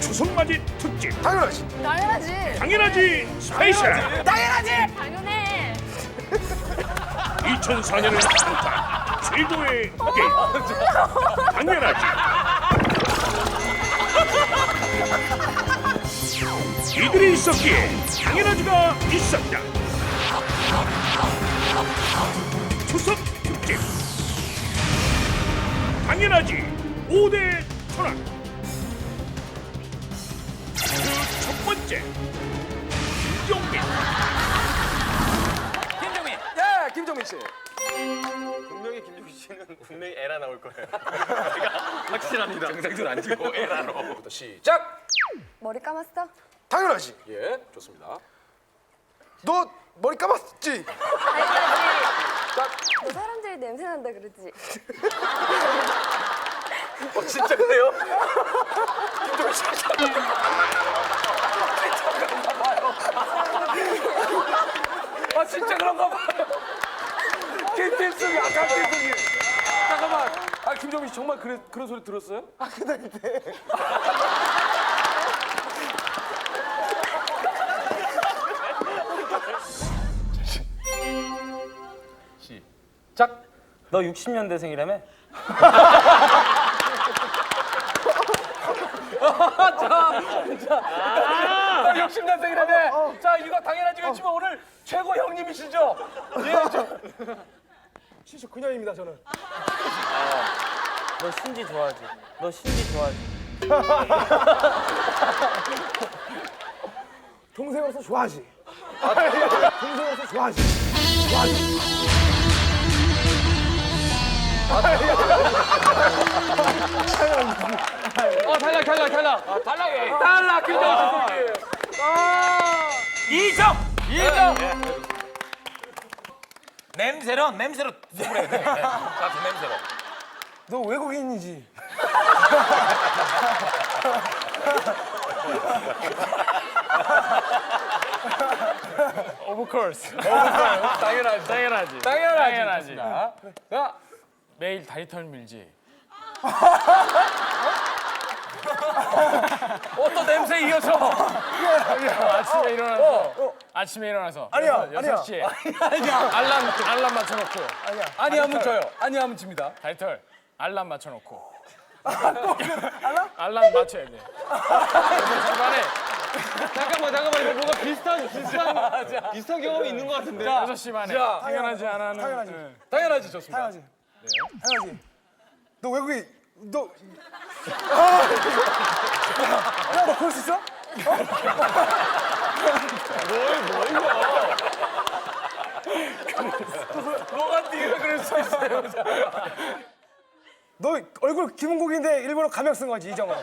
추석맞이 특집 당연하지. 당연하지. 당연하지 스페셜 당연하지. 당연해. 2004년을 선탄 최고의 게임 당연하지. 이들이 있었기에 당연하지가 있었다. 추석 특집 당연하지 5대 천왕. 그 첫 번째 김종민. 김종민. 예, 김종민 씨. 분명히 김종민 씨는 분명히 에라 나올 거예요. 제가 확실합니다. 정상들 안 찍고 에라로. 부터 시작. 머리 감았어? 당연하지. 예, 좋습니다. 너 머리 감았지? 당연하지. 너 사람들이 냄새 난다 그러지? 진짜 그래요? 김종민 씨. 아 진짜 그런가 봐요. 김태숙이 아까 김태숙이. 잠깐만. 아 김종민 씨 정말 그런 소리 들었어요? 아 그날 때. 시작. 너 60년대생이라며? 아, 60년생이라네. 자 이거 당연하지 그렇지만 오늘 최고 형님이시죠? 예, 저 79년입니다 저는. 너 신지 좋아하지? 너 신지 좋아하지? 동생으로서 좋아하지. 동생으로서 좋아하지. 좋아하지. 탈락 김정수 씨. 이정. 냄새로 누구래? 자, 냄새로. 너 외국인이지? Of course. 당연하지. 당연하지. 자, 매일 다리털 밀지. 또 냄새 이어서. 아침에 일어나서 아니야. 6시에 아니야. 알람 맞춰놓고 아니 하면 져요. 아니 하면 집니다. 다리털 알람 맞춰놓고 알람 맞춰야 돼. 중간에 잠깐만 이거 뭔가 비슷한 경험이 있는 것 같은데. 6시 반에 자, 당연하지 않아는 당연하지. 응. 당연하지 좋습니다. 당연하지. 너 외국인 너. 야, 너 볼 수 있어? 뭐가 네가 그럴 수 있어요. 너 얼굴 김은국인데 일부러 가명 쓴 거지 이정은.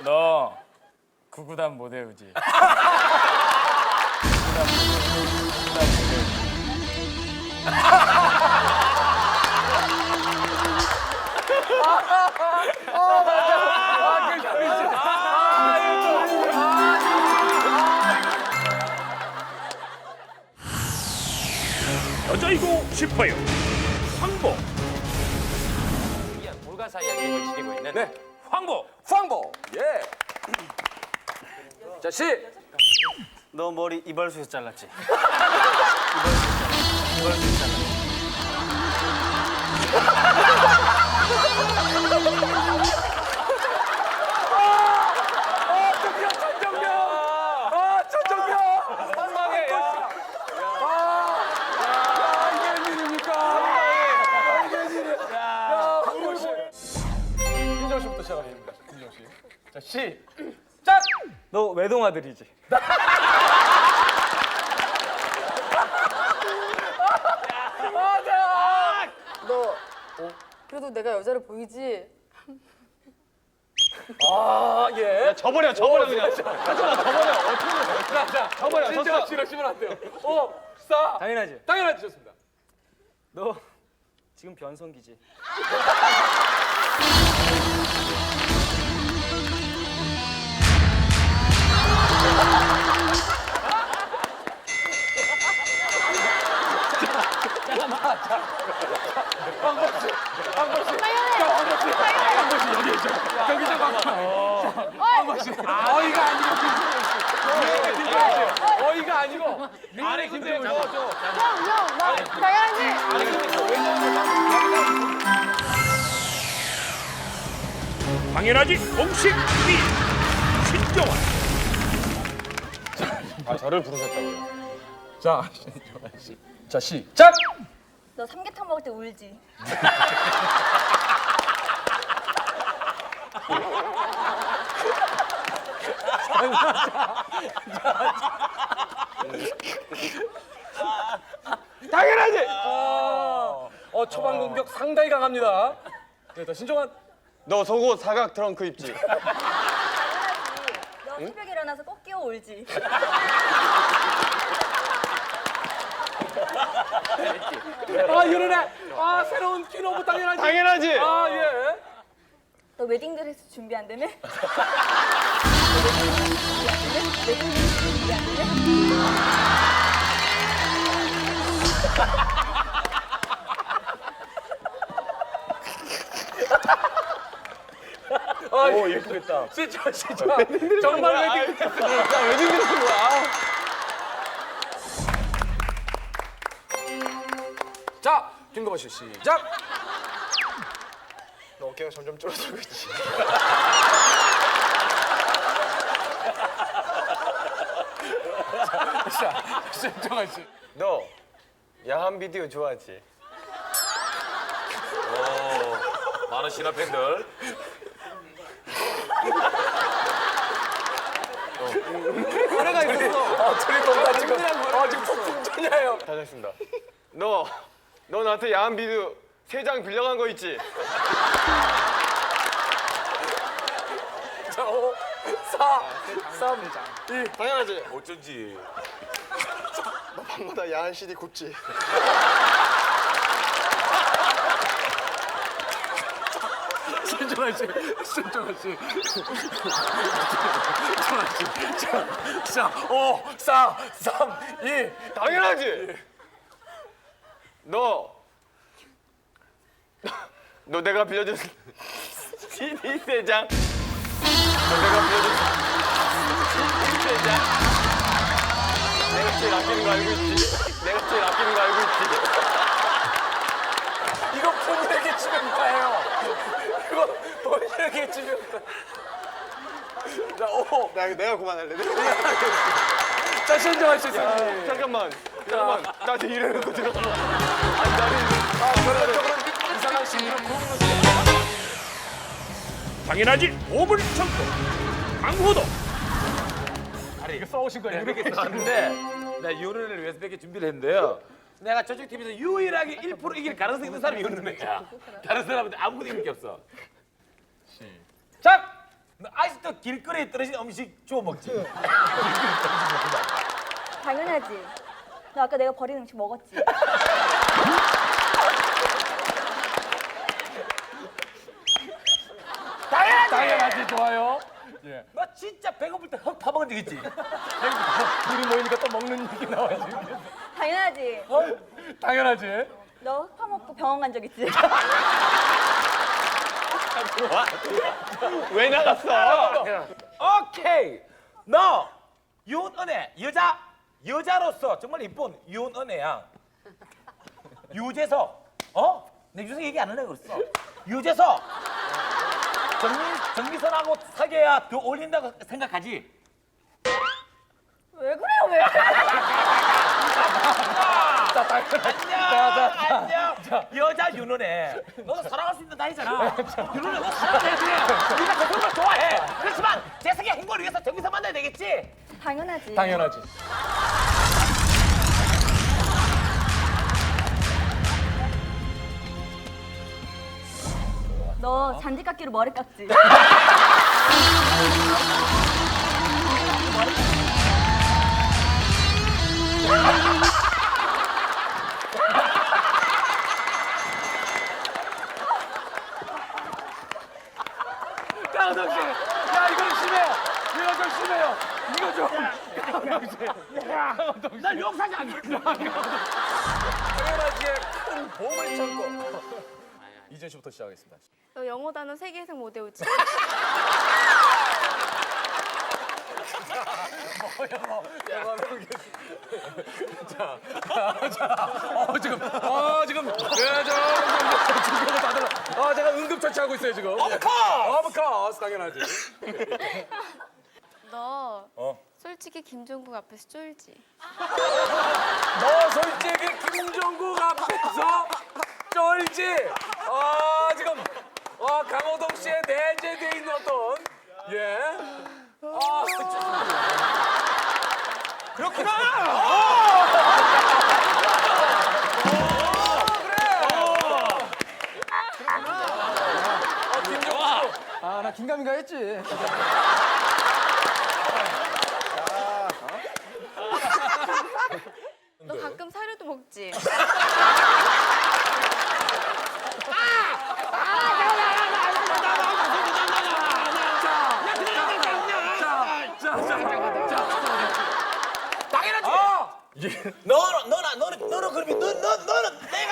너 구구단 못 외우지. 여자이고 싶어요 황보. 불가사의한 힘을 지니고 있는 네. 황보. 황보. 예. 자 시. 너 머리 이발소에서 잘랐지? 천정명. 한방에. 이게 일입니까? 이게 일이야. 김정 씨부터 시작하겠습니다. 김정 씨. 자 시작. 너 외동아들이지? 너 그래도 내가 여자로 보이지? 아 예. 저버려 그냥. 저번에 진짜 싫으시면 안 돼요. 5, 4. 당연하지. 당연하지 좋습니다. 너 지금 변성기지? 당연하지 공식 미 신정환. 아 저를 부르셨다고요? 자, 신정환 씨. 자, 시작. 너 삼계탕 먹을 때 울지. 당연하지. 초반 공격 상당히 강합니다. 네, 자, 신정환. 너 속옷 사각 트렁크 입지? 당연하지. 너 새벽에 일어나서 꼭 끼워 울지. 이러네. 새로운 퀸오브 당연하지. 당연하지. 예. 너 웨딩드레스 준비 안 되네? 너 웨딩드레스 준비 안 되네? 오, 예쁘겠다. 진짜. 정말 웨딩드레스. 웨딩드레스 뭐야? 자, 김건모 씨 시작. 너 어깨가 점점 줄어들고 있지. 자, 신정환 씨. 너 야한 비디오 좋아하지? 많은 신화 팬들. 노래가 있었어. 트리퍼가 지금 폭풍전이에요. 잘했습니다. 너 나한테 야한 비디오 3장 빌려간 거 있지? 자, 5, 4, 3, 2. 당연하지. 어쩐지. 너 밤마다 야한 CD 굽지. 신정환 씨. 신정환 씨. 자, 5, 4, 3, 2. 당연하지. 너 내가 빌려준 CD 3장. 너 내가 빌려준 CD 3장. 내가 제일 아끼는 거 알고 있지? 내가 제일 아끼는 거 알고 있지? 이거 본인에게 주면 다예요. 이거 본인에게 주면 다. 자, 5. 내가 그만할래. 자, 신정환 씨. 잠깐만. 나한테 이러는 거 들어. 아니 전략적으로 이상한 신기를 부르는 당연하지 보물 창고 강호도. 이거 써오신 거예요. 이렇게 썼는데 나 요런을 위해서 몇 개 준비를 했는데요. 내가 저쪽 팀에서 유일하게 1% 이길 가능성이 있는 사람이 요런이야. 다른 사람한테 아무것도 이길 게 없어. 자, 너 아직도 길거리에 떨어진 음식 주워 먹지? 당연하지. 너 아까 내가 버린 음식 먹었지. 당연하지. 좋아요. 너 진짜 배고플 때 흙 파먹은 적 있지? 둘이 모이니까 또 먹는 얘기 나와요. 지금. 당연하지. 당연하지. 너 흑파 먹고 병원 간 적 있지. 왜 나갔어? 오케이. 너 윤은혜 여자로서 정말 이쁜 윤은혜야. 유재석. 내 유재석 얘기 안 하려고 그랬어. 유재석. 정미선하고 사귀어야 더 어울린다고 생각하지? 왜 그래요, 왜? 안녕. 여자 윤은혜. 너도 사랑할 수 있는 나이잖아. 윤은혜 너 사랑해야 돼. 네가 저 정말 좋아해. 그렇지만 재석의 행복을 위해서 정미선 만나야 되겠지? 당연하지. 당연하지. 너 잔디깎기로 머리 깎지. 강호동 씨. 야, 이건 심해요. 이거 좀 심해요. 이거 좀. 강호동 씨. 난 용서하지 않겠다. 당연하지의 큰 보물 창고. 이전 씨부터 시작하겠습니다. 너 영어 단어 세계 이상 못 외우지. 지금, 예, 저, 중국어 받으러. 제가 응급 터치하고 있어요 지금. 오브코스! 오브코스 당연하지. 너 솔직히 김종국 앞에서 쫄지? 너 솔직히 김종국 앞에서 쫄지. 지금 강호동 씨의 내재돼 있는 어떤 나 긴가민가 했지. 너 가끔 사료도 먹지? 당연하지. 너는 그러면 너는 내가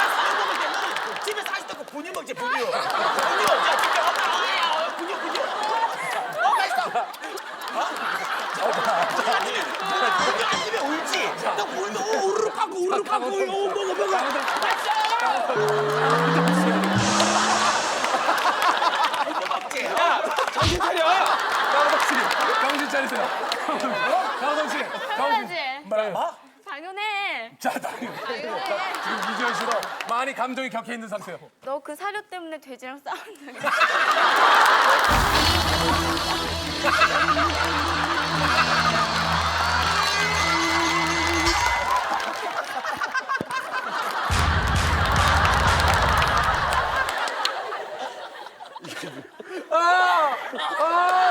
사는 거 먹지. 너는 집에 사실 때 분유 먹지 분유. 자 집에 엄마 분유. 맛있어. 집에 울지. 너 물도 우르르 갖고 먹어. 맛있어. 먹지. 정신 차려. 강호동 씨 정신 차리세요. 강호동 씨. 당연하지? 당연해. 자 당연히. 지금 이지현 씨도 많이 감정이 격해 있는 상태예요. 너 그 사료 때문에 돼지랑 싸운 적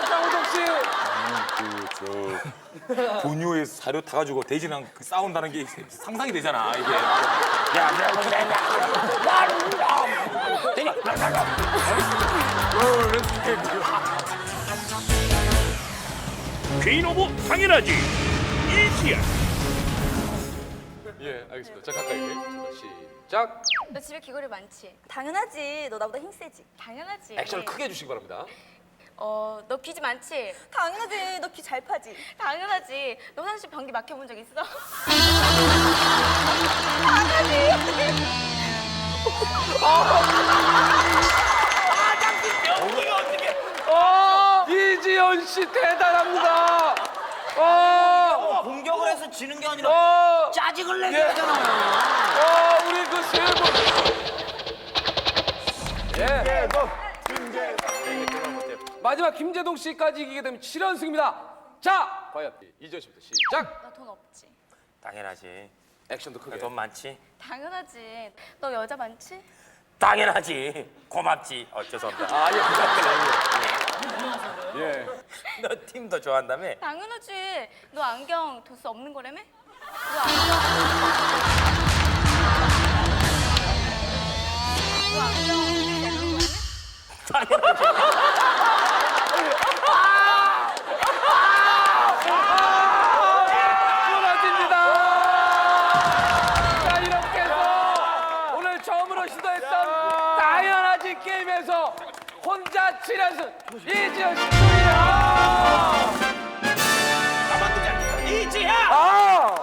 강호동 씨. 분유에 사료 타가지고 돼지랑 싸운다는 게 상상이 되잖아 이게. 개인 오브 당연하지. 이지야. 예, 알겠습니다. 자 가까이. 시작. 너 집에 귀걸이 많지? 당연하지. 너 나보다 힘 세지. 당연하지. 액션을 크게 해주시기 바랍니다. 너 비지 많지? 당연하지. 너 귀 잘 파지. 당연하지. 너 화장실 변기 막혀본 적 있어? 이지현 씨 대단합니다. 공격을 해서 지는 게 아니라 짜증을 내게 하잖아. 우리 그 세 분. 마지막 김재동 씨까지 이기게 되면 7연승입니다. 자, 과연 이지현 씨부터 시작. 너 돈 없지? 당연하지. 액션도 크게. 돈 많지? 당연하지. 너 여자 많지? 당연하지. 고맙지. 죄송합니다. 예. 너 팀도 좋아한다며? 당연하지. 너 안경 도수 없는 거라며? 너 안경 내는 거라며? 무너집니다. 자, 이렇게 해서 오늘 처음으로 시도했던 당연하지 게임에서 혼자 7연승 이지현 씨 승리야. 이지야.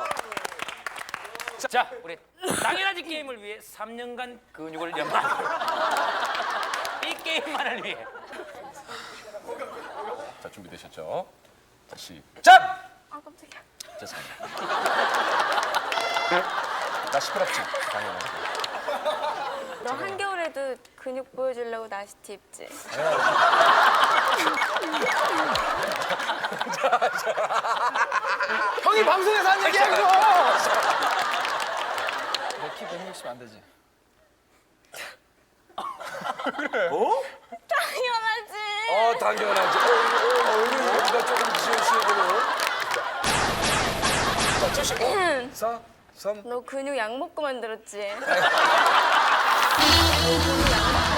자, 우리 당연하지 게임을 위해 3년간 근육을 연마. 이 게임만을 위해. 자, 준비되셨죠? 자, 시작. 아 깜짝이야. 죄송합니다. 나 시끄럽지? 당연하지. 너 한겨울에도 근육 보여주려고 나시티 입지? 형이 방송에서 한 얘기야 그거. 키 160 안 되지. 당연하지. 당연하지. 오늘 여기가 조금 지현 씨에게는. 자, 75, 4, 3. 너 근육 약 먹고 만들었지? 너 근육 약 먹고